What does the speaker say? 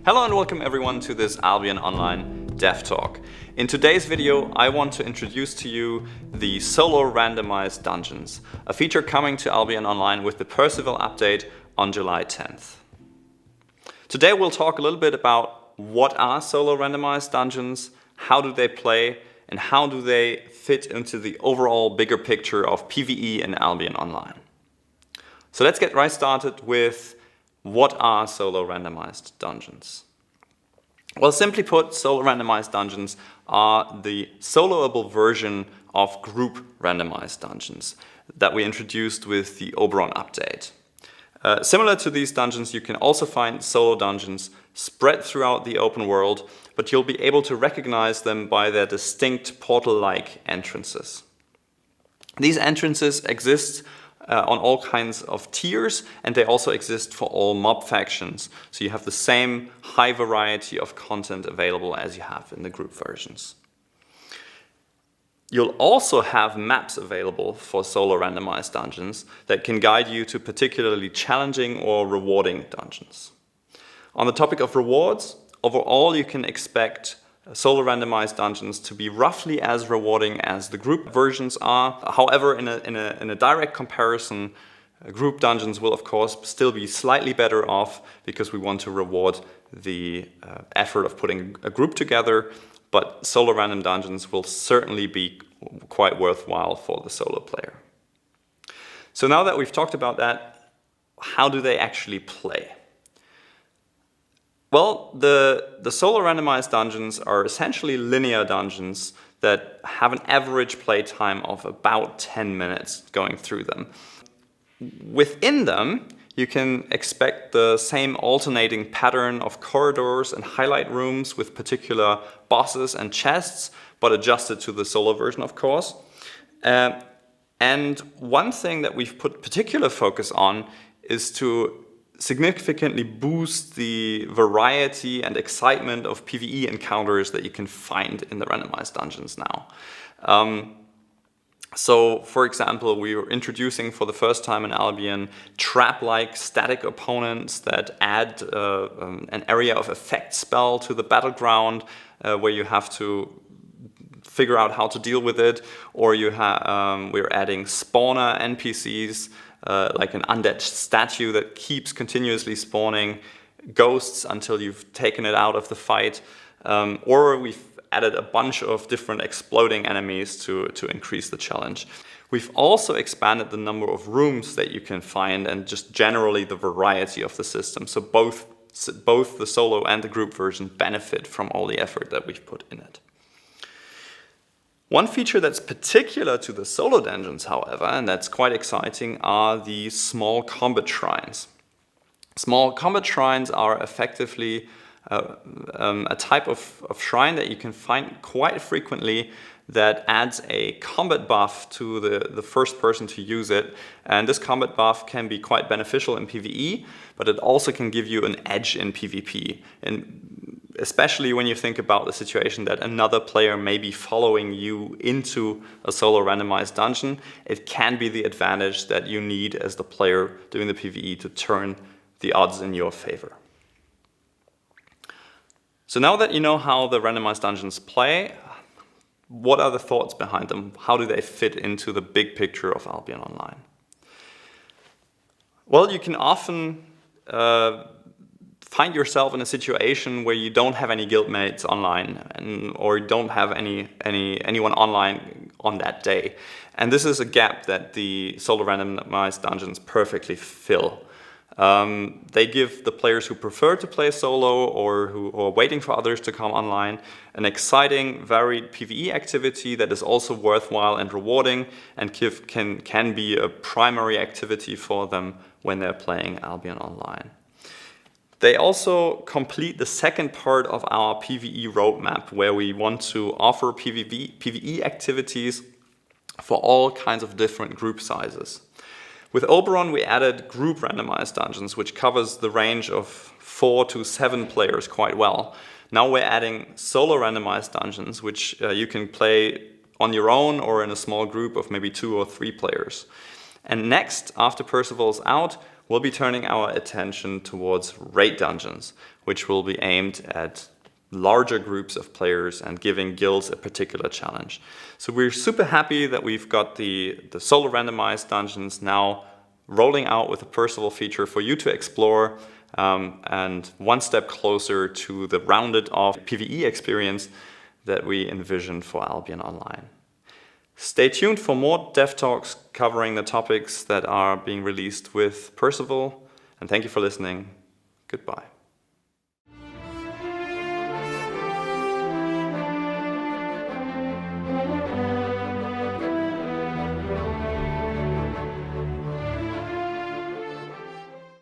Hello and welcome everyone to this Albion Online Dev Talk. In today's video, I want to introduce to you the solo randomized dungeons, a feature coming to Albion Online with the Percival update on July 10th. Today we'll talk a little bit about what are solo randomized dungeons, how do they play, and how do they fit into the overall bigger picture of PvE in Albion Online. So let's get right started with what are solo randomized dungeons? Well, simply put, solo randomized dungeons are the soloable version of group randomized dungeons that we introduced with the Oberon update. Similar to these dungeons, you can also find solo dungeons spread throughout the open world, but you'll be able to recognize them by their distinct portal-like entrances. These entrances exist on all kinds of tiers, and they also exist for all mob factions. So you have the same high variety of content available as you have in the group versions. You'll also have maps available for solo randomized dungeons that can guide you to particularly challenging or rewarding dungeons. On the topic of rewards, overall you can expect solo randomized dungeons to be roughly as rewarding as the group versions are. However, in a direct comparison, group dungeons will of course still be slightly better off because we want to reward the effort of putting a group together, but solo random dungeons will certainly be quite worthwhile for the solo player. So now that we've talked about that, how do they actually play? Well, the solo randomized dungeons are essentially linear dungeons that have an average playtime of about 10 minutes going through them. Within them, you can expect the same alternating pattern of corridors and highlight rooms with particular bosses and chests, but adjusted to the solo version, of course. And one thing that we've put particular focus on is to significantly boost the variety and excitement of PvE encounters that you can find in the randomized dungeons now. So, for example, we were introducing for the first time in Albion trap-like static opponents that add an area of effect spell to the battleground where you have to figure out how to deal with it, or we're adding spawner NPCs like an undead statue that keeps continuously spawning ghosts until you've taken it out of the fight, or we've added a bunch of different exploding enemies to increase the challenge. We've also expanded the number of rooms that you can find and just generally the variety of the system, so both the solo and the group version benefit from all the effort that we've put in it. One feature that's particular to the solo dungeons, however, and that's quite exciting, are the small combat shrines. Small combat shrines are effectively a type of shrine that you can find quite frequently that adds a combat buff to the first person to use it. And this combat buff can be quite beneficial in PvE, but it also can give you an edge in PvP. And especially when you think about the situation that another player may be following you into a solo randomized dungeon, it can be the advantage that you need as the player doing the PvE to turn the odds in your favor. So now that you know how the randomized dungeons play, what are the thoughts behind them? How do they fit into the big picture of Albion Online? Well, you can often find yourself in a situation where you don't have any guildmates online or don't have anyone online on that day. And this is a gap that the solo randomized dungeons perfectly fill. They give the players who prefer to play solo or who are waiting for others to come online an exciting, varied PvE activity that is also worthwhile and rewarding and can be a primary activity for them when they're playing Albion Online. They also complete the second part of our PvE roadmap, where we want to offer PvE activities for all kinds of different group sizes. With Oberon, we added group randomized dungeons, which covers the range of 4 to 7 players quite well. Now we're adding solo randomized dungeons, which you can play on your own or in a small group of maybe 2 or 3 players. And next, after Percival's out, we'll be turning our attention towards raid dungeons, which will be aimed at larger groups of players and giving guilds a particular challenge. So we're super happy that we've got the solo randomized dungeons now rolling out with a Percival feature for you to explore, and one step closer to the rounded off PvE experience that we envision for Albion Online. Stay tuned for more dev talks covering the topics that are being released with Percival, and thank you for listening. Goodbye.